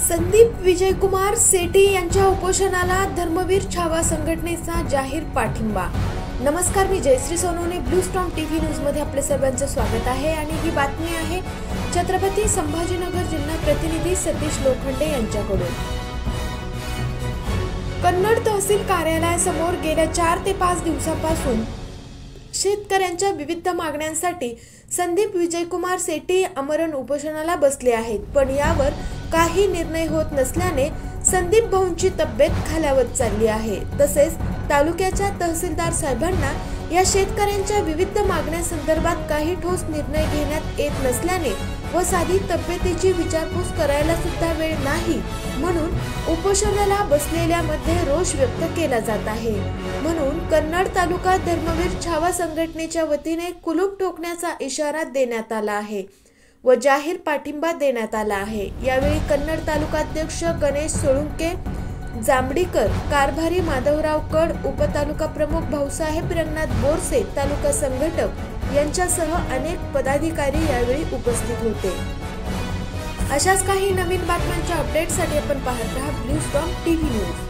संदीप विजयकुमार सेठी यांच्या उपोषणाला धर्मवीर छावा संघटनेचा जाहीर पाठिंबा। नमस्कार, मी Jayashree Sonawane, blue storm TV news मध्ये आपले सर्वांचं स्वागत आहे आणि ही बातमी आहे छत्रपती संभाजीनगर जिल्हा प्रतिनिधी सतीश लोखंडे यांच्याकडून। कन्नड तहसील कार्यालयासमोर गेल्या 4 ते 5 दिवसांपासून शेतकऱ्यांच्या विविध मागण्यांसाठी संदीप विजयकुमार सेठी आमरण उपोषणाला बसले आहेत, पण यावर काही निर्णय होत नसल्याने संदीप भाऊंची तब्येत खालावत चालली आहे। तसेच तालुक्याच्या तहसीलदार साहेबांना या शेतकऱ्यांच्या विविध मागण्यांसंदर्भात काही ठोस निर्णय घेण्यात येत नसल्याने व साधी तब्येतीची विचारपूस करायला सुद्धा वेळ नाही, म्हणून उपोषणाला बसलेल्यामध्ये रोष व्यक्त केला जात आहे। म्हणून कन्नड तालुका धर्मवीर छावा संघटनेच्या वतीने कुलूप ठोकण्याचा इशारा देण्यात आला आहे व जाहीर पाठिंबा देण्यात आला आहे। यावेळी कन्नड तालुकाध्यक्ष गणेश सोळुंके, जांभडीकर, कारभारी माधवराव कड, उपतालुका प्रमुख भाऊसाहेब रंगनाथ बोरसे, तालुका संघटक यांच्यासह अनेक पदाधिकारी यावेळी उपस्थित होते। अशाच काही नवीन बातम्यांच्या अपडेटसाठी आपण पाहत रहा ब्लू स्टॉर्म टीव्ही न्यूज।